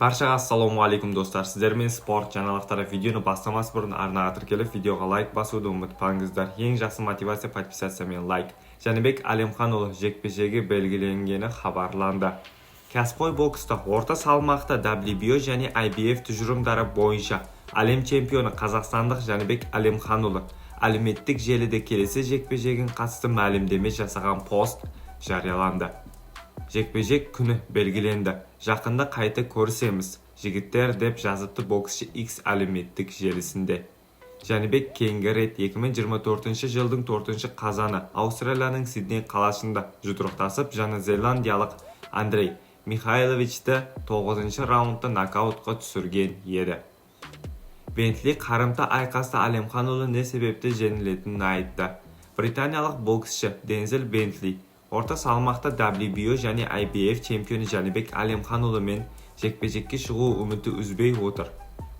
Barchaga assalomu alaykum do'stlar. Sizlarмен sport жаңалықтары videoni бастамас бұрын арнаға тіркеліп, видеоға лайк басуды ұмытпаңыздар. Ең жақсы мотивация подписаться мен лайк. Жәнібек Әлемханұлы жекпе-жегі белгіленгені хабарланды. Кәсіпқой бокста орта салмақта WBO және IBF тұжырымдары бойынша әлем чемпионы қазақстандық Жәнібек Әлемханұлы әлеуметтік желіде келесі жекпе-жегін қатысты мәлімдеме жасаған пост жарияланды. Жекпе-жек күні белгіленді. Жақында қайта көрісеміз, жігіттер, деп жазыпты боксшы X әлеуметтік желісінде. Жәнібек кейінгі рет 2024 жылдың 4 қазаны Аустралияның Сидней қаласында жұдырықтасып, Жаңа Зеландиялық Андрей Михайловичті 9 раундта нокаутқа түсірген еді. Бентли қарымта айқаста Әлемханұлы не себепті жеңілетінін айтты. Британиялық боксшы Дензел Бентли орта салмақта WBO және IBF чемпионы Жәнібек Әлемханұлы мен жекпе-жекке шығу үміті үзбей отыр.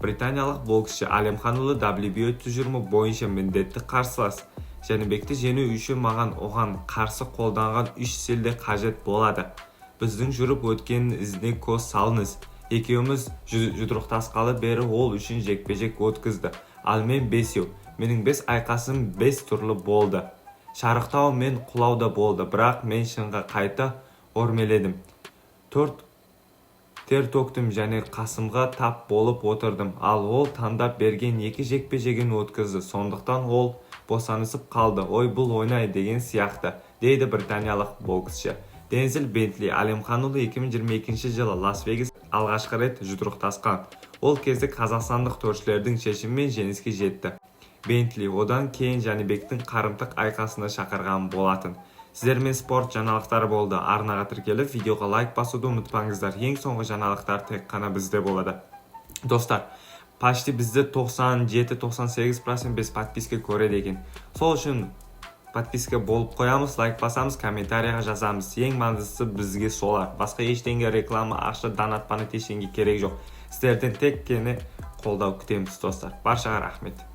Британиялық боксшы Әлемханұлы WBO тұжырымы бойынша міндетті қарсылас. Жәнібекті жеңу үшін маған оған қарсы қолданған 3 селде қажет болады. Біздің жүріп өткен ізіне көз салыңыз. Екеуміз жұдырықтасқалы бері ол үшін жекпе-жек өткізді. Ал мен 5. Менің 5 айқасым 5 түрлі болды. Шарықтау мен құлауда болды, бірақ мен шыңға қайта өрмеледім. 4 тер төктім және қасымға тап болып отырдым. Ал ол таңдап берген 2 жекпе-жегін өткізді. Сондықтан ол босанысып қалды. Ой, бұл ойнай деген сияқты, дейді британиялық боксшы. Дензел Бентли Әлемханұлы 2022 жылы Лас-Вегас алғашқы рет жұдырықтасқан. Ол кезде қазақстандық төрешілердің шешімімен жеңіске жетті. Бентли одан кейін Жәнібектің қарымтық айқасына шақырған болатын. Сіздермен спорт жаңалықтары болды. Арнаға тіркеліп, видеоға лайк басуды ұмытпаңыздар. Ең соңғы жаңалықтар тек қана бізде болады. Достар, почти бізде 97-98% без подписка көреді екен. Сол үшін подписка болып қоямыз, лайк басамыз, комментарияға жазамыз. Ең маңыздысы бізге солар. Басқа ештеңе реклама, ақша, донатпаны тешеңге керек жоқ. Сіздерден тек қана қолдау күтеміз, достар. Баршаға рахмет.